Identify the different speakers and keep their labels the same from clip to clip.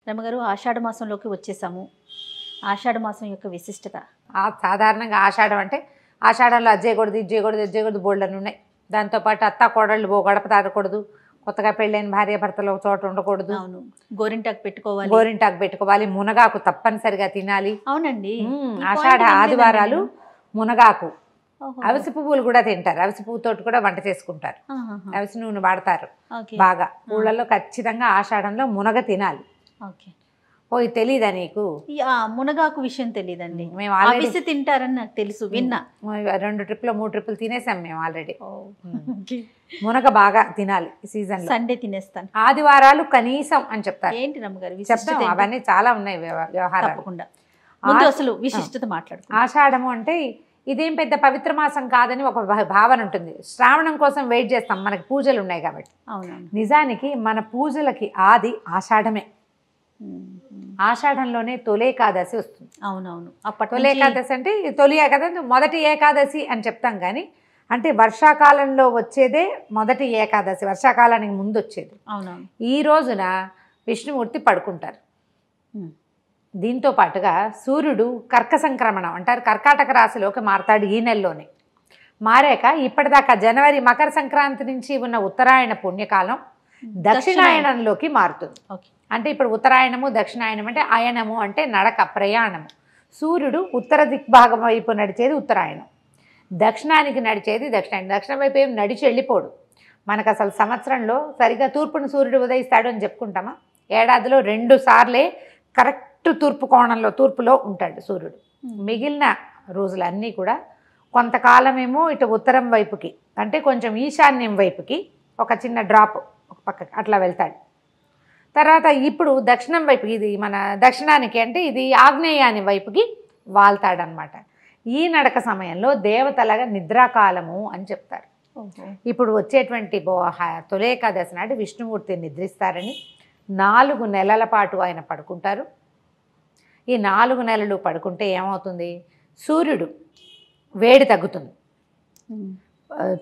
Speaker 1: రమగారు ఆషాఢ మాసంలోకి వచ్చేసాము. ఆషాఢ మాసం యొక్క విశిష్టత.
Speaker 2: సాధారణంగా ఆషాఢం అంటే ఆషాఢంలో అది చేయకూడదు, ఇది చేయకూడదు, ఇది చేయకూడదు, బోల్డని ఉన్నాయి. దాంతోపాటు అత్త కోడళ్ళు గడప దాటకూడదు, కొత్తగా పెళ్ళైన భార్య భర్తలు ఒక చోట ఉండకూడదు.
Speaker 1: అవును, గోరింటాకు పెట్టుకోవాలి.
Speaker 2: గోరింటాకు పెట్టుకోవాలి, మునగాకు తప్పనిసరిగా తినాలి.
Speaker 1: అవునండి,
Speaker 2: ఆషాఢ ఆదివారాలు మునగాకు, అవిసి పువ్వులు కూడా తింటారు. అవిసి పువ్వుతోటి కూడా వంట చేసుకుంటారు. అవిసి నూనె వాడతారు బాగా. ఊళ్ళల్లో ఖచ్చితంగా ఆషాఢంలో మునగ తినాలి. ఇది తెలీదా నీకు?
Speaker 1: మునగాకు విషయం తెలీదండి.
Speaker 2: మేము ఆల్రెడీ
Speaker 1: అవిసి తింటారని నాకు తెలుసు, విన్నా.
Speaker 2: 2 ట్రిప్లు 3 ట్రిప్లు తినేసాం మేము ఆల్రెడీ. మునగ బాగా తినాలి ఈ సీజన్ లో.
Speaker 1: సండే తినేస్తాను.
Speaker 2: ఆదివారాలు కనీసం అని చెప్తారు.
Speaker 1: ఏంటి రమ్మగారు
Speaker 2: చెప్తాం, అవన్నీ చాలా ఉన్నాయి వ్యవహారాలు.
Speaker 1: తప్పకుండా ముందు అసలు విశిష్టత మాట్లాడుకో.
Speaker 2: ఆషాఢము అంటే ఇదేం పెద్ద పవిత్ర మాసం కాదని ఒక భావన ఉంటుంది. శ్రావణం కోసం వెయిట్ చేస్తాం, మనకి పూజలు ఉన్నాయి కాబట్టి.
Speaker 1: అవునవును.
Speaker 2: నిజానికి మన పూజలకి ఆది ఆషాఢమే. ఆషాఢంలోనే తొలి ఏకాదశి వస్తుంది.
Speaker 1: అవునవును.
Speaker 2: తొలి ఏకాదశి అంటే తొలి ఏకాదశి, మొదటి ఏకాదశి అని చెప్తాం. కానీ అంటే వర్షాకాలంలో వచ్చేదే మొదటి ఏకాదశి, వర్షాకాలానికి ముందు వచ్చేది.
Speaker 1: అవునవును.
Speaker 2: ఈ రోజున విష్ణుమూర్తి పడుకుంటారు. దీంతో పాటుగా సూర్యుడు కర్క సంక్రమణం అంటారు, కర్కాటక రాశిలోకి మారతాడు ఈ నెలలోనే. మారాక ఇప్పటిదాకా జనవరి మకర సంక్రాంతి నుంచి ఉన్న ఉత్తరాయణ పుణ్యకాలం దక్షిణాయనంలోకి మారుతుంది. అంటే ఇప్పుడు ఉత్తరాయణము దక్షిణాయనం అంటే అయనము అంటే నడక, ప్రయాణము. సూర్యుడు ఉత్తర దిగ్భాగం వైపు నడిచేది ఉత్తరాయణం, దక్షిణానికి నడిచేది దక్షిణాయనం. దక్షిణం వైపు ఏం నడిచి వెళ్ళిపోడు. మనకు అసలు సంవత్సరంలో సరిగా తూర్పును సూర్యుడు ఉదయిస్తాడు అని చెప్పుకుంటామా? ఏడాదిలో 2 సార్లే కరెక్ట్ తూర్పు కోణంలో, తూర్పులో ఉంటాడు సూర్యుడు. మిగిలిన రోజులన్నీ కూడా కొంతకాలమేమో ఇటు ఉత్తరం వైపుకి, అంటే కొంచెం ఈశాన్యం వైపుకి ఒక చిన్న డ్రాప్ ఒక పక్కకి అట్లా వెళ్తాడు. తర్వాత ఇప్పుడు దక్షిణం వైపుకి, ఇది మన దక్షిణానికి అంటే ఇది ఆగ్నేయాని వైపుకి వాళ్తాడనమాట. ఈ నడక సమయంలో దేవతలగా నిద్రాకాలము అని చెప్తారు. ఇప్పుడు వచ్చేటువంటి తొలి ఏకాదశి నాటి విష్ణుమూర్తిని నిద్రిస్తారని 4 నెలల పాటు ఆయన పడుకుంటారు. ఈ 4 నెలలు పడుకుంటే ఏమవుతుంది? సూర్యుడు వేడి తగ్గుతుంది.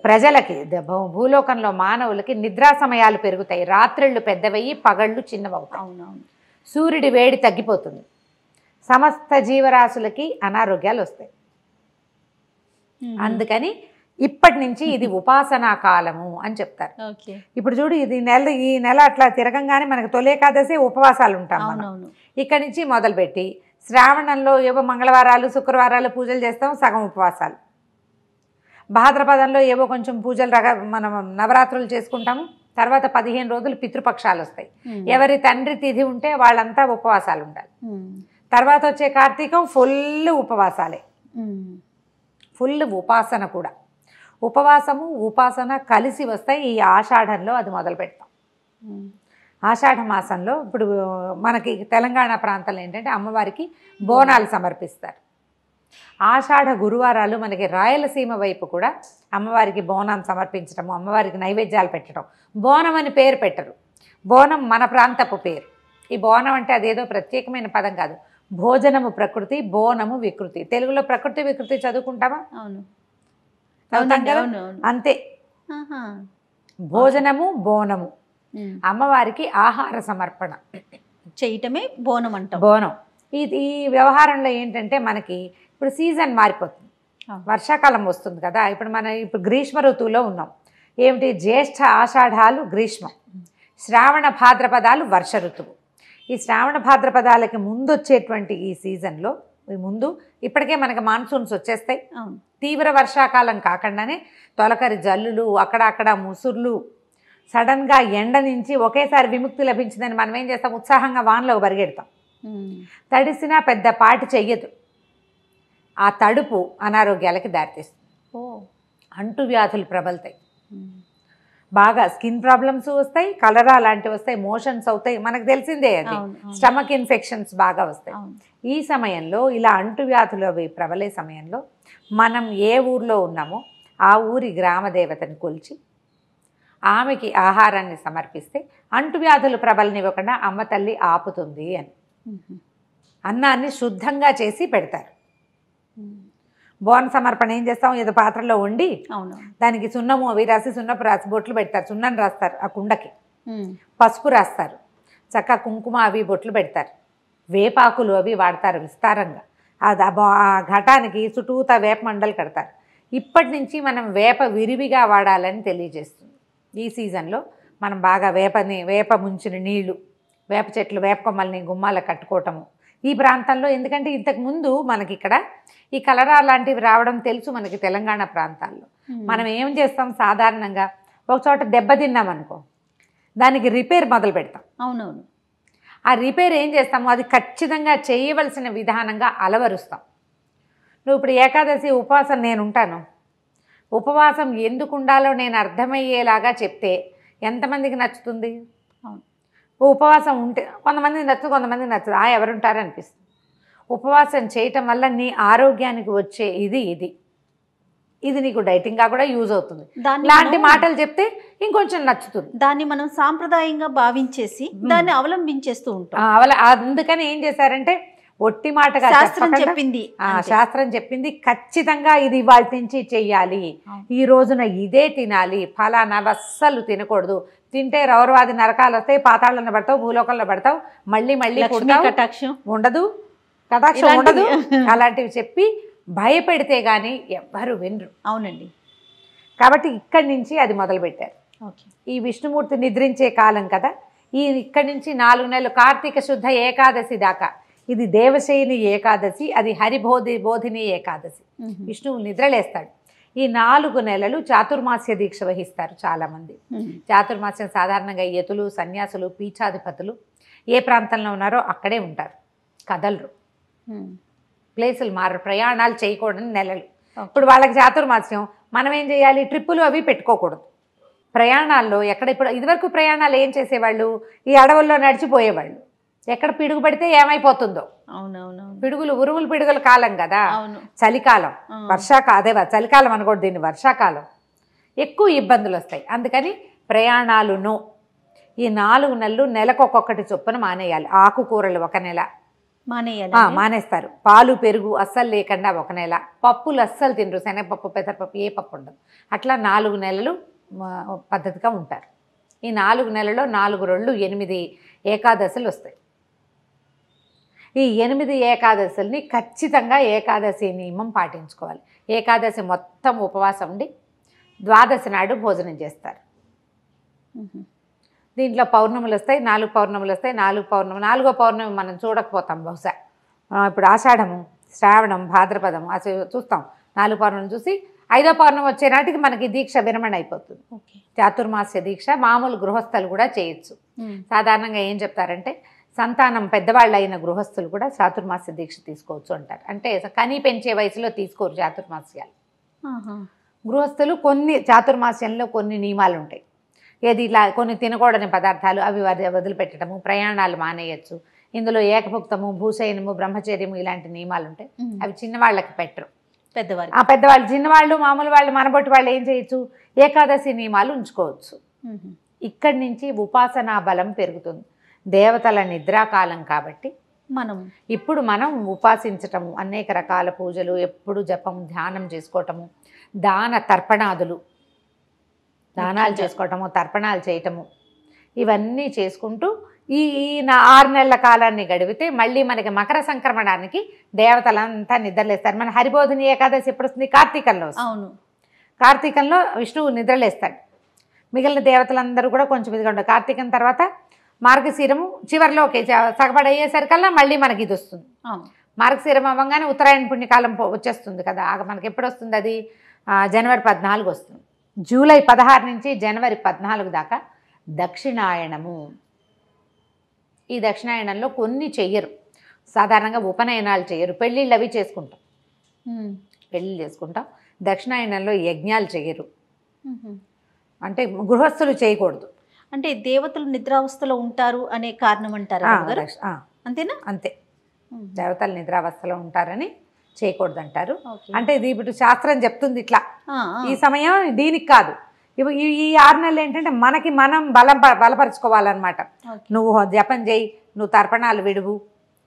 Speaker 2: ప్రజలకి, భూలోకంలో మానవులకి నిద్రా సమయాలు పెరుగుతాయి. రాత్రిళ్ళు పెద్దవయ్యి పగళ్ళు చిన్నవవుతాయి.
Speaker 1: అవునవును.
Speaker 2: సూర్యుడి వేడి తగ్గిపోతుంది. సమస్త జీవరాశులకి అనారోగ్యాలు వస్తాయి. అందుకని ఇప్పటి నుంచి ఇది ఉపాసనా కాలము అని చెప్తారు. ఇప్పుడు చూడు, ఈ నెల అట్లా తిరగంగానే మనకు తొలి ఏకాదశి ఉపవాసాలు ఉంటాం. ఇక్కడి నుంచి మొదలుపెట్టి శ్రావణంలో ఏవో మంగళవారాలు శుక్రవారాలు పూజలు చేస్తాం, సగం ఉపవాసాలు. భాద్రపదంలో ఏవో కొంచెం పూజలు మనం నవరాత్రులు చేసుకుంటాము. తర్వాత 15 రోజులు పితృపక్షాలు వస్తాయి. ఎవరి తండ్రి తిథి ఉంటే వాళ్ళంతా ఉపవాసాలు ఉండాలి. తర్వాత వచ్చే కార్తీకం ఫుల్ ఉపవాసాలే, ఫుల్ ఉపాసన కూడా. ఉపవాసము ఉపాసన కలిసి వస్తాయి. ఈ ఆషాఢంలో అది మొదలు పెడతాం. ఆషాఢ మాసంలో ఇప్పుడు మనకి తెలంగాణ ప్రాంతంలో ఏంటంటే అమ్మవారికి బోనాలు సమర్పిస్తారు. ఆషాఢ గురువారాలు మనకి రాయలసీమ వైపు కూడా అమ్మవారికి బోనం సమర్పించడము, అమ్మవారికి నైవేద్యాలు పెట్టడం. బోనం అని పేరు పెట్టరు, బోనం మన ప్రాంతపు పేరు. ఈ బోనం అంటే అదేదో ప్రత్యేకమైన పదం కాదు. భోజనము ప్రకృతి, బోనము వికృతి. తెలుగులో ప్రకృతి వికృతి చదువుకుంటామా?
Speaker 1: అవును,
Speaker 2: అంతే. భోజనము బోనము, అమ్మవారికి ఆహార సమర్పణ
Speaker 1: చేయటమే బోనం అంటాం.
Speaker 2: బోనం. ఈ వ్యవహారంలో ఏంటంటే మనకి ఇప్పుడు సీజన్ మారిపోతుంది. వర్షాకాలం వస్తుంది కదా. ఇప్పుడు గ్రీష్మ ఋతువులో ఉన్నాం. ఏమిటి? జ్యేష్ఠ ఆషాఢాలు గ్రీష్మం, శ్రావణ భాద్రపదాలు వర్ష ఋతువు. ఈ శ్రావణ భాద్రపదాలకి ముందు వచ్చేటువంటి ఈ సీజన్లో ముందు ఇప్పటికే మనకి మాన్సూన్స్ వచ్చేస్తాయి. తీవ్ర వర్షాకాలం కాకుండానే తొలకరి జల్లులు, అక్కడక్కడ ముసుర్లు, సడన్గా ఎండ నుంచి ఒకేసారి విముక్తి లభించిందని మనం ఏం చేస్తాం? ఉత్సాహంగా వానలో పరిగెడతాం. తడిసినా పెద్ద పాటి చెయ్యదు. ఆ తడుపు అనారోగ్యాలకి దారితీస్తుంది. అంటువ్యాధులు ప్రబలుతాయి, బాగా స్కిన్ ప్రాబ్లమ్స్ వస్తాయి, కలరా లాంటివి వస్తాయి, మోషన్స్ అవుతాయి. మనకు తెలిసిందే అది. స్టమక్ ఇన్ఫెక్షన్స్ బాగా వస్తాయి. ఈ సమయంలో ఇలా అంటువ్యాధులు అవి ప్రబలే సమయంలో మనం ఏ ఊర్లో ఉన్నామో ఆ ఊరి గ్రామదేవతని కొలిచి ఆమెకి ఆహారాన్ని సమర్పిస్తే అంటువ్యాధులు ప్రబలనివ్వకుండా అమ్మ తల్లి ఆపుతుంది అని. అన్నాన్ని శుద్ధంగా చేసి పెడతారు. బోన సమర్పణ ఏం చేస్తాం? ఏదో పాత్రలో వండి దానికి సున్నము అవి రాసి, సున్నపు రాసి బొట్లు పెడతారు, సున్నం రాస్తారు, ఆ కుండకి పసుపు రాస్తారు, చక్కగా కుంకుమ అవి బొట్లు పెడతారు, వేపాకులు అవి వాడతారు విస్తారంగా. ఆ ఘటానికి చుట్టూతా వేప మండలు కడతారు. ఇప్పటి నుంచి మనం వేప విరివిగా వాడాలని తెలియజేస్తుంది. ఈ సీజన్లో మనం బాగా వేప ముంచిన నీళ్లు, వేప చెట్లు, వేప కొమ్మల్ని గుమ్మాలకు కట్టుకోవటము ఈ ప్రాంతంలో. ఎందుకంటే ఇంతకుముందు మనకి ఇక్కడ ఈ కలరా లాంటివి రావడం తెలుసు మనకి తెలంగాణ ప్రాంతాల్లో. మనం ఏం చేస్తాం, సాధారణంగా ఒక చోట దెబ్బతిన్నాం అనుకో, దానికి రిపేర్ మొదలు పెడతాం.
Speaker 1: అవునవును.
Speaker 2: ఆ రిపేర్ ఏం చేస్తామో అది ఖచ్చితంగా చేయవలసిన విధానంగా అలవరుస్తాం. నువ్వు ఇప్పుడు ఏకాదశి ఉపవాసం నేను ఉంటాను, ఉపవాసం ఎందుకు ఉండాలో నేను అర్థమయ్యేలాగా చెప్తే ఎంతమందికి నచ్చుతుంది? ఉపవాసం ఉంటే కొంతమందికి నచ్చదు, కొంతమందికి నచ్చదు. ఎవరుంటారు అనిపిస్తుంది. ఉపవాసం చేయటం వల్ల నీ ఆరోగ్యానికి వచ్చే ఇది నీకు డైటింగ్గా కూడా యూజ్ అవుతుంది. లాంటి మాటలు చెప్తే ఇంకొంచెం నచ్చుతుంది.
Speaker 1: దాన్ని మనం సాంప్రదాయంగా భావించేసి దాన్ని అవలంబించేస్తూ ఉంటాం.
Speaker 2: అందుకని ఏం చేశారంటే ఒట్టి మాటగా శాస్త్రం చెప్పింది ఖచ్చితంగా ఇది ఇవాళ నుంచి చెయ్యాలి, ఈ రోజున ఇదే తినాలి, ఫలానా అస్సలు తినకూడదు, తింటే రౌరవాది నరకాలు వస్తాయి, పాతాళంలో పడతావు, భూలోకంలో పడతావు, మళ్ళీ
Speaker 1: కటాక్షం
Speaker 2: ఉండదు, అలాంటివి చెప్పి భయపెడితే గానీ ఎవ్వరు వినరు.
Speaker 1: అవునండి.
Speaker 2: కాబట్టి ఇక్కడి నుంచి అది మొదలుపెట్టారు. ఈ విష్ణుమూర్తి నిద్రించే కాలం కదా, ఇక్కడి నుంచి 4 నెలలు కార్తీక శుద్ధ ఏకాదశి దాకా ఇది దేవశయని ఏకాదశి, అది బోధిని ఏకాదశి. విష్ణువు నిద్రలేస్తాడు. ఈ 4 నెలలు చాతుర్మాస్య దీక్ష వహిస్తారు చాలామంది. చాతుర్మాస్యం సాధారణంగా యతులు, సన్యాసులు, పీఠాధిపతులు ఏ ప్రాంతంలో ఉన్నారో అక్కడే ఉంటారు, కదలరు, ప్లేసులు మారరు, ప్రయాణాలు చేయకూడని నెలలు. ఇప్పుడు వాళ్ళకి చాతుర్మాస్యం, మనం ఏం చేయాలి, ట్రిప్పులు అవి పెట్టుకోకూడదు. ప్రయాణాల్లో ఇప్పుడు ఇదివరకు ప్రయాణాలు ఏం చేసేవాళ్ళు, ఈ అడవుల్లో నడిచిపోయేవాళ్ళు. ఎక్కడ పిడుగు పడితే ఏమైపోతుందో. ఉరుములు పిడుగుల కాలం కదా, చలికాలం, చలికాలం అనకూడదు దీన్ని, వర్షాకాలం, ఎక్కువ ఇబ్బందులు వస్తాయి. అందుకని ప్రయాణాలును ఈ 4 నెలలు నెలకొక్కొక్కటి చొప్పున మానేయాలి. ఆకుకూరలు 1 నెల మానేస్తారు, పాలు పెరుగు అస్సలు లేకుండా 1 నెల, పప్పులు అస్సలు తినరు, శనగపప్పు, పెసరపప్పు, ఏ పప్పు ఉండదు. అట్లా 4 నెలలు పద్ధతిగా ఉంటారు. ఈ 4 నెలల్లో 4 రోజులు 8 ఏకాదశులు వస్తాయి. ఈ 8 ఏకాదశుల్ని ఖచ్చితంగా ఏకాదశి నియమం పాటించుకోవాలి. ఏకాదశి మొత్తం ఉపవాసం ఉండి ద్వాదశి నాడు భోజనం చేస్తారు. దీంట్లో పౌర్ణములు వస్తాయి, 4 పౌర్ణములు వస్తాయి. 4వ పౌర్ణమి మనం చూడకపోతాం బహుశా. ఇప్పుడు ఆషాఢము, శ్రావణం, భాద్రపదం చూస్తాం. 4 పౌర్ణమి చూసి 5వ పౌర్ణమి వచ్చే నాటికి మనకి దీక్ష విరమణ అయిపోతుంది. చాతుర్మాస్య దీక్ష మామూలు గృహస్థులు కూడా చేయొచ్చు. సాధారణంగా ఏం చెప్తారంటే సంతానం పెద్దవాళ్ళు అయిన గృహస్థులు కూడా చాతుర్మాస్య దీక్ష తీసుకోవచ్చు అంటారు. అంటే కనీ పెంచే వయసులో తీసుకోరు చాతుర్మాస్యాలు. గృహస్థులు కొన్ని చాతుర్మాస్యంలో కొన్ని నియమాలు ఉంటాయి. ఇట్లా కొన్ని తినకూడని పదార్థాలు అవి వదిలిపెట్టడము, ప్రయాణాలు మానేయచ్చు. ఇందులో ఏకభుక్తము, భూశయనము, బ్రహ్మచర్యము ఇలాంటి నియమాలు ఉంటాయి. అవి చిన్నవాళ్ళకి పెట్టరు, పెద్దవాళ్ళు. చిన్నవాళ్ళు, మామూలు వాళ్ళు, మనబొట్టి వాళ్ళు ఏం చేయొచ్చు, ఏకాదశి నియమాలు ఉంచుకోవచ్చు. ఇక్కడి నుంచి ఉపాసనా బలం పెరుగుతుంది. దేవతల నిద్రాకాలం కాబట్టి ఇప్పుడు మనం ఉపాసించటము, అనేక రకాల పూజలు, ఎప్పుడు జపం, ధ్యానం చేసుకోవటము, దానాలు చేసుకోవటము, తర్పణాలు చేయటము, ఇవన్నీ చేసుకుంటూ ఈ 6 నెలల కాలాన్ని గడిపితే మళ్ళీ మనకి మకర సంక్రమణానికి దేవతలంతా నిద్రలేస్తారు. మన హరిబోధిని ఏకాదశి ఎప్పుడు వస్తుంది? కార్తీకంలో వస్తుంది. కార్తీకంలో విష్ణువు నిద్రలేస్తాడు. మిగిలిన దేవతలందరూ కూడా కొంచెం ఇదిగా ఉంటారు. కార్తీకం తర్వాత మార్గశీరము చివరిలోకి సగపడయ్యేసరికల్లా మళ్ళీ మనకి ఇది వస్తుంది. మార్గశీరం అవ్వగానే ఉత్తరాయణ పుణ్యకాలం వచ్చేస్తుంది కదా. మనకి ఎప్పుడు వస్తుంది అది? జనవరి 14 వస్తుంది. జూలై 16 నుంచి జనవరి 14 దాకా దక్షిణాయనము. ఈ దక్షిణాయనంలో కొన్ని చెయ్యరు, సాధారణంగా ఉపనయనాలు చేయరు, పెళ్ళిళ్ళు అవి చేసుకుంటాం, పెళ్ళిళ్ళు చేసుకుంటాం. దక్షిణాయనంలో యజ్ఞాలు చేయరు, అంటే గృహస్థులు చేయకూడదు.
Speaker 1: అంటే దేవతలు నిద్రావస్థలో ఉంటారు అనే కారణం అంటారా? అంతేనా?
Speaker 2: అంతే, దేవతలు నిద్రావస్థలో ఉంటారని చేయకూడదు అంటారు. అంటే ఇది ఇప్పుడు శాస్త్రం చెప్తుంది ఇట్లా, ఈ సమయం దీనికి కాదు. ఈ 6 నెలలు ఏంటంటే మనకి మనం బలపరుచుకోవాలన్నమాట. నువ్వు జపం చెయ్యి, నువ్వు తర్పణాలు విడువు,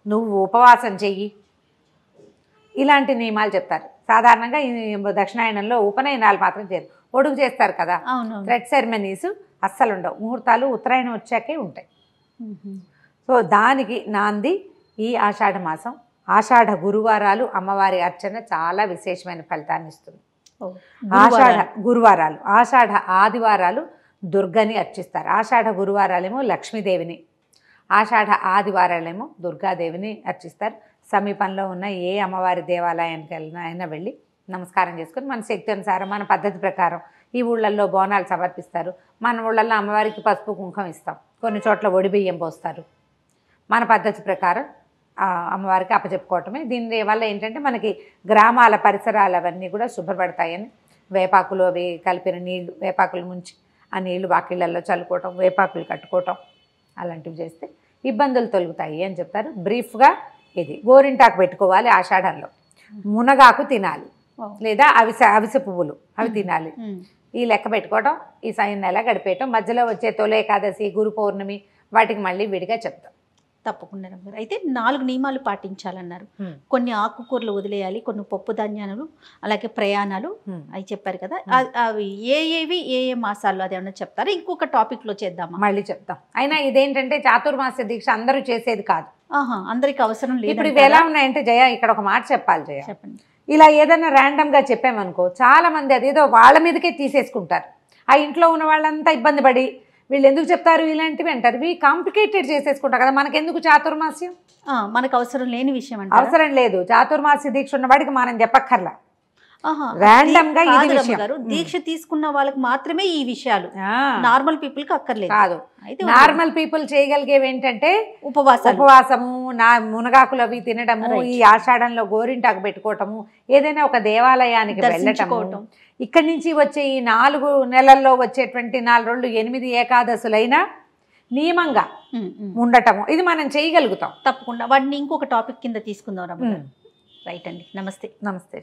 Speaker 2: నువ్వు ఉపవాసం చెయ్యి, ఇలాంటి నియమాలు చెప్తారు. సాధారణంగా ఈ దక్షిణాయనంలో ఉపనయనాలు మాత్రం చేయరు, ఒడుగు చేస్తారు కదా, థ్రెడ్ సెరమనీస్ అస్సలు ఉండవు. ముహూర్తాలు ఉత్తరాయణం వచ్చాకే ఉంటాయి. సో దానికి నాంది ఈ ఆషాఢ మాసం. ఆషాఢ గురువారాలు అమ్మవారి అర్చన చాలా విశేషమైన ఫలితాన్ని ఇస్తుంది. ఆషాఢ గురువారాలు, ఆషాఢ ఆదివారాలు దుర్గని అర్చిస్తారు. ఆషాఢ గురువారాలేమో లక్ష్మీదేవిని, ఆషాఢ ఆదివారాలేమో దుర్గాదేవిని అర్చిస్తారు. సమీపంలో ఉన్న ఏ అమ్మవారి దేవాలయానికి అయినా వెళ్ళి నమస్కారం చేసుకొని మన శక్తి అనుసారం మన పద్ధతి ప్రకారం ఈ ఊళ్ళల్లో బోనాలు సమర్పిస్తారు. మన ఊళ్ళల్లో అమ్మవారికి పసుపు కుంకుమ ఇస్తాం, కొన్ని చోట్ల ఒడిబియ్యం పోస్తారు. మన పద్ధతి ప్రకారం అమ్మవారికి అప్పచెప్పుకోవటమే. దీని వల్ల ఏంటంటే మనకి గ్రామాల పరిసరాలు అవన్నీ కూడా శుభ్రపడతాయని, వేపాకులు అవి కలిపిన నీళ్లు, వేపాకులు ముంచి ఆ నీళ్లు వాకిళ్ళల్లో చల్లుకోవటం, వేపాకులు కట్టుకోవటం అలాంటివి చేస్తే ఇబ్బందులు తొలుగుతాయి అని చెప్తారు. బ్రీఫ్గా ఇది గోరింటాకు పెట్టుకోవాలి ఆషాఢంలో, మునగాకు తినాలి, లేదా అవిసె పువ్వులు అవి తినాలి. ఈ లెక్క పెట్టుకోవటం, ఈ నెల గడిపేయటం. మధ్యలో వచ్చే తొలి ఏకాదశి, గురు పౌర్ణమి వాటికి మళ్ళీ విడిగా చెప్తాం.
Speaker 1: తప్పకుండా అయితే 4 నియమాలు పాటించాలన్నారు. కొన్ని ఆకుకూరలు వదిలేయాలి, కొన్ని పప్పు ధాన్యాలు, అలాగే ప్రయాణాలు అవి చెప్పారు కదా. అవి ఏ మాసాల్లో అది ఏమన్నా చెప్తారా? ఇంకొక టాపిక్ లో చేద్దామా?
Speaker 2: మళ్ళీ చెప్తాం. అయినా ఇదేంటంటే చాతుర్మాస దీక్ష అందరూ చేసేది కాదు,
Speaker 1: అందరికి అవసరం లేదు.
Speaker 2: ఇప్పుడు ఇవి ఎలా ఉన్నాయంటే జయ, ఇక్కడ ఒక మాట చెప్పాలి జయ.
Speaker 1: చెప్పండి.
Speaker 2: ఇలా ఏదైనా ర్యాండమ్గా చెప్పామనుకో చాలా మంది అదేదో వాళ్ళ మీదకే తీసేసుకుంటారు. ఆ ఇంట్లో ఉన్న వాళ్ళంతా ఇబ్బంది పడి వీళ్ళు ఎందుకు చెప్తారు ఇలాంటివి అంటారు. ఇవి కాంప్లికేటెడ్ చేసేసుకుంటారు కదా. మనకెందుకు చాతుర్మాస్యం?
Speaker 1: మనకు అవసరం లేని విషయం అంటే
Speaker 2: అవసరం లేదు. చాతుర్మాస్య దీక్ష ఉన్నవాడికి మనం చెప్పక్కర్లా, ర్యాండమ్ గా ఇది విషయం.
Speaker 1: దీక్ష తీసుకున్న వాళ్ళకి మాత్రమే ఈ విషయాలు, నార్మల్ పీపుల్ కి అక్కర్లేదు.
Speaker 2: కాదు, నార్మల్ పీపుల్ చేయగలిగేవి ఏంటంటే ఉపవాసము, మునగాకులు అవి తినడము, ఈ ఆషాఢంలో గోరింటాకు పెట్టుకోవటము, ఏదైనా ఒక దేవాలయానికి వెళ్ళటము, ఇక్కడి నుంచి వచ్చే ఈ 4 నెలల్లో వచ్చేటువంటి 4 రోజులు 8 ఏకాదశులైనా నియమంగా ఉండటము, ఇది మనం చేయగలుగుతాం.
Speaker 1: తప్పకుండా వాటిని ఇంకొక టాపిక్ కింద తీసుకుందాం. రైట్ అండి, నమస్తే.
Speaker 2: నమస్తే.